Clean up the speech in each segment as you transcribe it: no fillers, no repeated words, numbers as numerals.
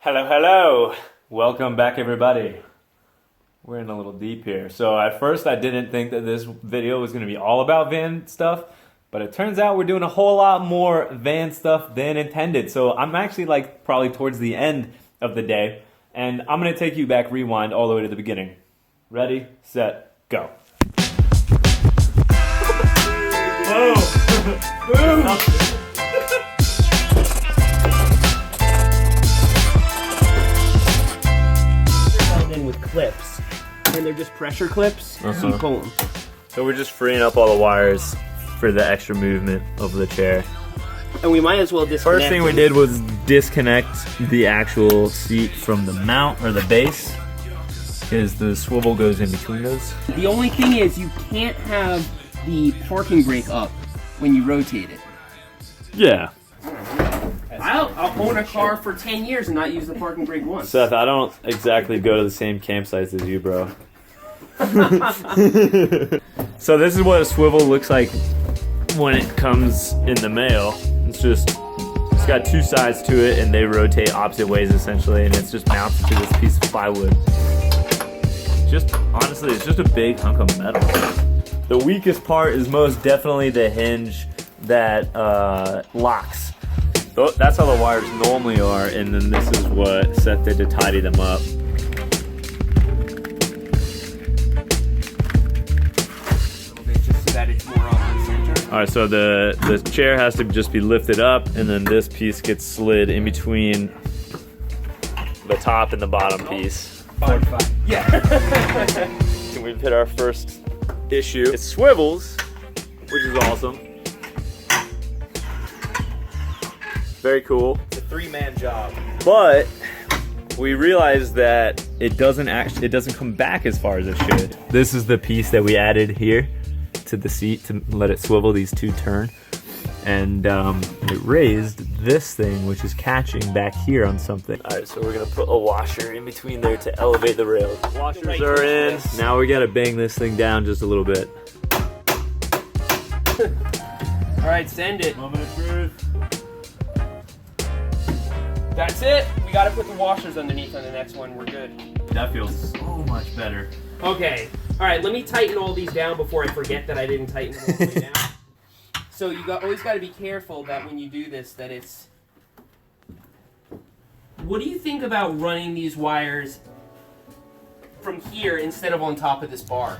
Hello, hello. Welcome back, everybody. We're in a little deep here. So at first I didn't think that this video was going to be all about van stuff, but it turns out we're doing a whole lot more van stuff than intended. So I'm actually like probably towards the end of the day, and I'm going to take you back, rewind all the way to the beginning. Ready, set, go. Boom! Boom! With clips, and they're just pressure clips. You pull them. So we're just freeing up all the wires for the extra movement of the chair. And we might as well disconnect. First thing we did was disconnect the actual seat from the mount or the base, because the swivel goes in between those. The only thing is you can't have the parking brake up when you rotate it. Yeah. I'll own a car for 10 years and not use the parking brake once. Seth, I don't exactly go to the same campsites as you, bro. So this is what a swivel looks like when it comes in the mail. It's got two sides to it, and they rotate opposite ways essentially, and it's just mounted to this piece of plywood. Honestly, it's just a big hunk of metal. The weakest part is most definitely the hinge that locks. That's how the wires normally are, and then this is what Seth did to tidy them up. Just so that it's more off the center. Alright, so the chair has to just be lifted up, and then this piece gets slid in between the top and the bottom piece. 45. Yeah. And we've hit our first issue. It swivels, which is awesome. Very cool. It's a three-man job. But we realized that it doesn't come back as far as it should. This is the piece that we added here to the seat to let it swivel, these two turn. And it raised this thing, which is catching back here on something. All right, so we're gonna put a washer in between there to elevate the rails. Washers are in. Now we gotta bang this thing down just a little bit. All right, send it. Moment of truth. That's it. We got to put the washers underneath on the next one. We're good. That feels so much better. Okay. All right, let me tighten all these down before I forget that I didn't tighten them all the way down. So you always got to be careful that when you do this, that it's... What do you think about running these wires from here instead of on top of this bar?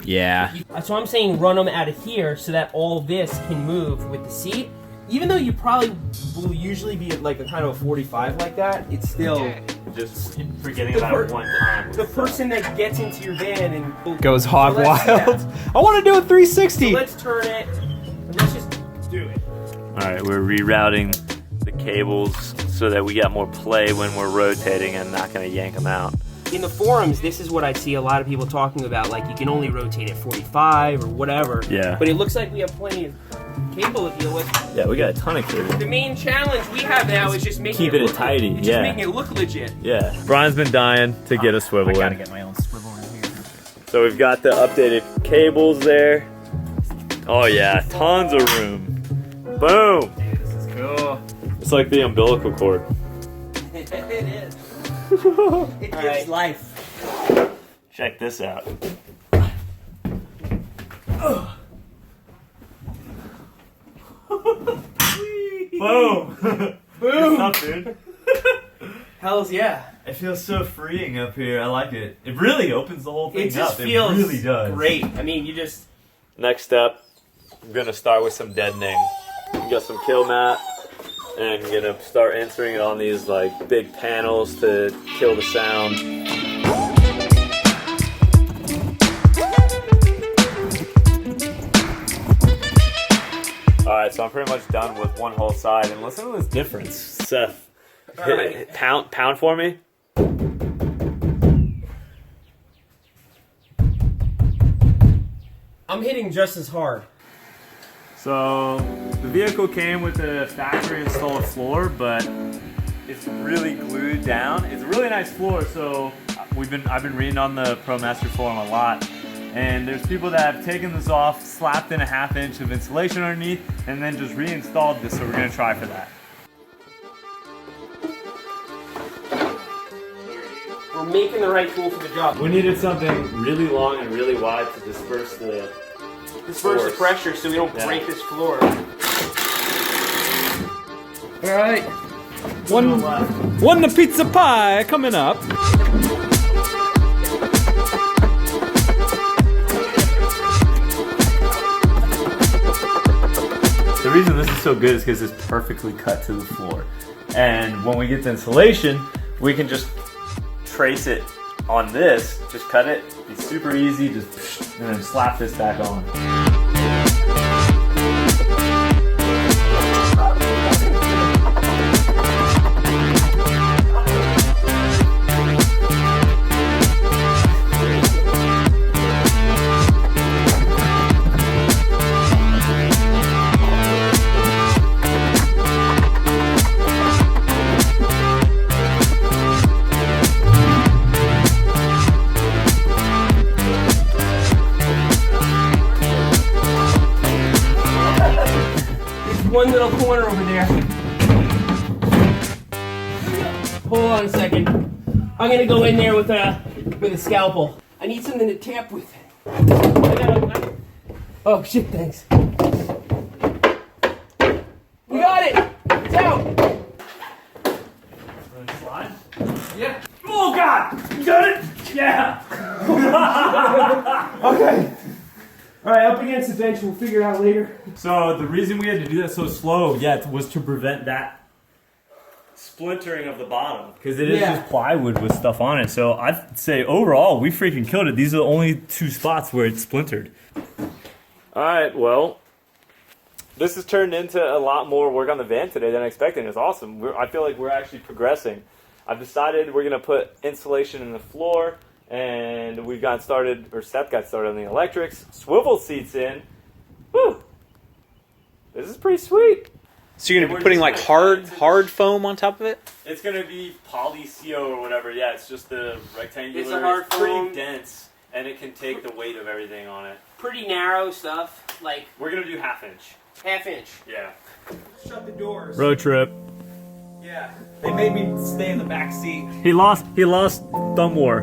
Yeah. So I'm saying run them out of here so that all this can move with the seat. Even though you probably will usually be at like a kind of a 45 like that, it's still... Just forgetting about it one time. The person that gets into your van and... Goes hog wild. Yeah. I want to do a 360. So let's turn it, and let's just do it. Alright, we're rerouting the cables so that we got more play when we're rotating and not going to yank them out. In the forums, this is what I see a lot of people talking about, like you can only rotate at 45 or whatever. Yeah. But it looks like we have plenty of cable to deal with. Yeah, we got a ton of cable. The main challenge we have now is just making Keeping it tidy, just yeah. making it look legit. Yeah. Brian's been dying to get a swivel I gotta in. get my own swivel in here. So we've got the updated cables there. Oh yeah, tons of room. Boom! Dude, this is cool. It's like the umbilical cord. It is. It gives life. Check this out. Boom! Boom! What's up, dude? Hells yeah. It feels so freeing up here. I like it. It really opens the whole thing It just up. feels It really does. great. I mean, you just... Next step, I'm gonna start with some deadening. We got some kill mat, and I'm gonna start entering it on these like big panels to kill the sound. Alright, so I'm pretty much done with one whole side, and listen to this difference. Seth, hit, pound for me. I'm hitting just as hard. So the vehicle came with a factory installed floor, but it's really glued down. It's a really nice floor, so I've been reading on the Promaster forum a lot, and there's people that have taken this off, slapped in a 1/2 inch of insulation underneath, and then just reinstalled this, so we're gonna try for that. making the right tool for the job. We needed something really long and really wide to disperse the pressure so we don't break this floor. All right. One the pizza pie coming up. The reason this is so good is because it's perfectly cut to the floor. And when we get to insulation, we can just trace it on this, just cut it, be super easy, just and then slap this back on. One little corner over there. Hold on a second. I'm gonna go in there with a scalpel. I need something to tap with. Oh shit! Thanks. We got it. It's out. Really slide? Yeah. Oh god! You got it? Yeah! Okay. All right, up against the bench. We'll figure it out later. So the reason we had to do that so slow, was to prevent that splintering of the bottom. Because it is just plywood with stuff on it. So I'd say overall, we freaking killed it. These are the only 2 spots where it's splintered. Alright, well, this has turned into a lot more work on the van today than I expected. It's awesome. I feel like we're actually progressing. I've decided we're going to put insulation in the floor. And we've got started, or Seth got started on the electrics. Swivel seats in. Woo! This is pretty sweet. So you're gonna be putting like hard foam on top of it? It's gonna be poly CO or whatever. Yeah, it's just the rectangular. It's a hard pretty foam. dense, and it can take the weight of everything on it. Pretty narrow stuff. Like We're gonna do 1/2 inch. 1/2 inch. Yeah. Shut the doors. Road trip. Yeah. They made me stay in the back seat. He lost thumb war.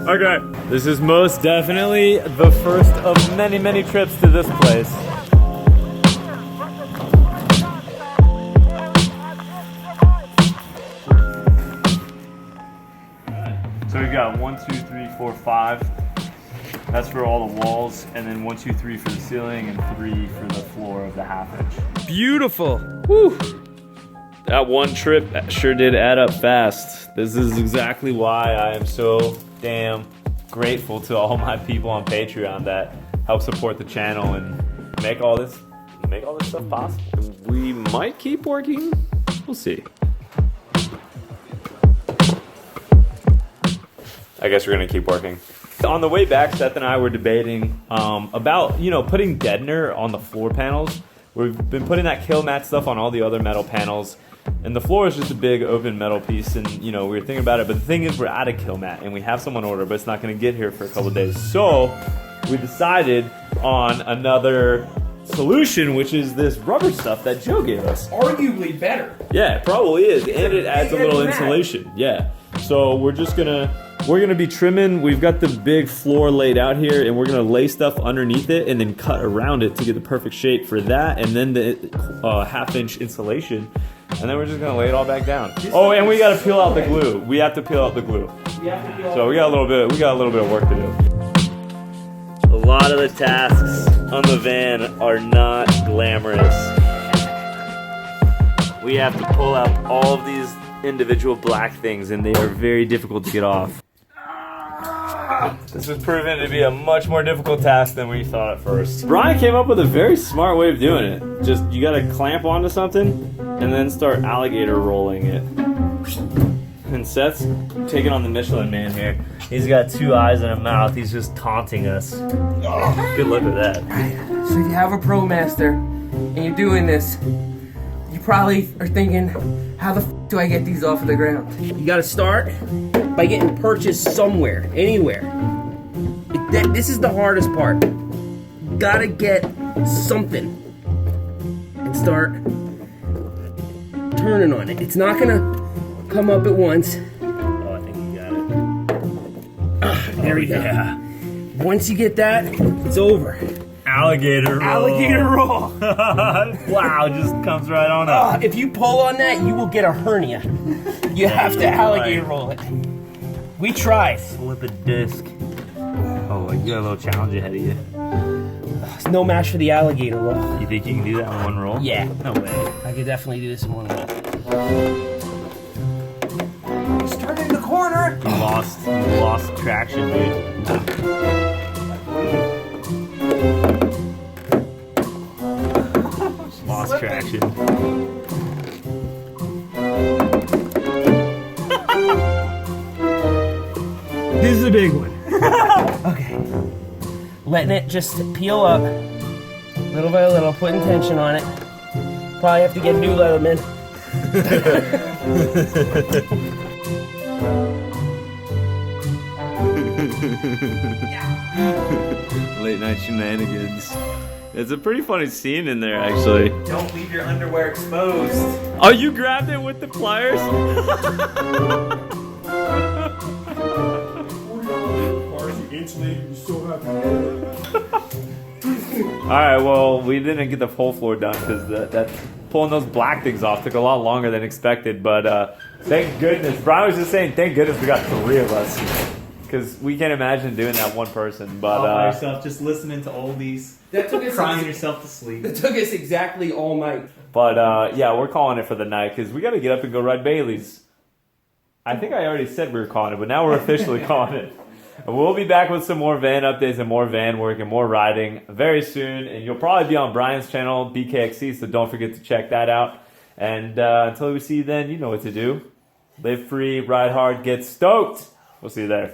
Okay. This is most definitely the first of many, many trips to this place. So we've got 1, 2, 3, 4, 5. That's for all the walls, and then 1, 2, 3 for the ceiling, and 3 for the floor of the 1/2 inch. Beautiful. Whew. That one trip sure did add up fast. This is exactly why I am so damn grateful to all my people on Patreon that help support the channel and make all this stuff possible. We might keep working. We'll see. I guess we're gonna keep working. On the way back, Seth and I were debating about, putting deadener on the floor panels. We've been putting that kill mat stuff on all the other metal panels, and the floor is just a big open metal piece, and we were thinking about it, but the thing is we're out of kill mat, and we have someone order, but it's not gonna get here for a couple days. So we decided on another solution, which is this rubber stuff that Joe gave us. Arguably better. Yeah, it probably is, and it adds a little insulation. Yeah, so we're gonna be trimming. We've got the big floor laid out here, and we're gonna lay stuff underneath it and then cut around it to get the perfect shape for that, and then the 1/2 inch insulation, and then we're just gonna lay it all back down. Oh, and we gotta peel out the glue. We have to peel out the glue. So we got a little bit of work to do. A lot of the tasks on the van are not glamorous. We have to pull out all of these individual black things, and they are very difficult to get off. This has proven to be a much more difficult task than we thought at first. Brian came up with a very smart way of doing it. Just, you gotta clamp onto something and then start alligator rolling it. And Seth's taking on the Michelin Man here. He's got 2 eyes and a mouth. He's just taunting us. Oh, good luck with that. So you have a Promaster and you're doing this. You probably are thinking, how the f do I get these off of the ground? You gotta start by getting purchased somewhere, anywhere. This is the hardest part. You gotta get something and start turning on it. It's not gonna come up at once. Oh, I think you got it. There we go. Yeah. Once you get that, it's over. Alligator roll. Alligator roll. Wow, just comes right on up. If you pull on that, you will get a hernia. You have to alligator roll it. We tried. Flip a disc. Oh, you got a little challenge ahead of you. It's no match for the alligator roll. You think you can do that in one roll? Yeah. No way. I could definitely do this in one roll. He's turning the corner. You lost traction, dude. Lost traction. This is a big one. Okay. Letting it just peel up. Little by little, putting tension on it. Probably have to get a new Leatherman. Late night shenanigans. It's a pretty funny scene in there, actually. Don't leave your underwear exposed. Oh, you grabbed it with the pliers? Alright, well, we didn't get the whole floor done because that pulling those black things off took a lot longer than expected, but thank goodness. Brian was just saying, thank goodness we got 3 of us because we can't imagine doing that one person, but All by yourself, just listening to oldies, That took us crying yourself to sleep. It took us exactly all night. But yeah, we're calling it for the night because we got to get up and go ride Bailey's. I think I already said we were calling it, but now we're officially calling it. We'll be back with some more van updates and more van work and more riding very soon. And you'll probably be on Brian's channel, BKXC, so don't forget to check that out. And until we see you then, you know what to do. Live free, ride hard, get stoked. We'll see you there.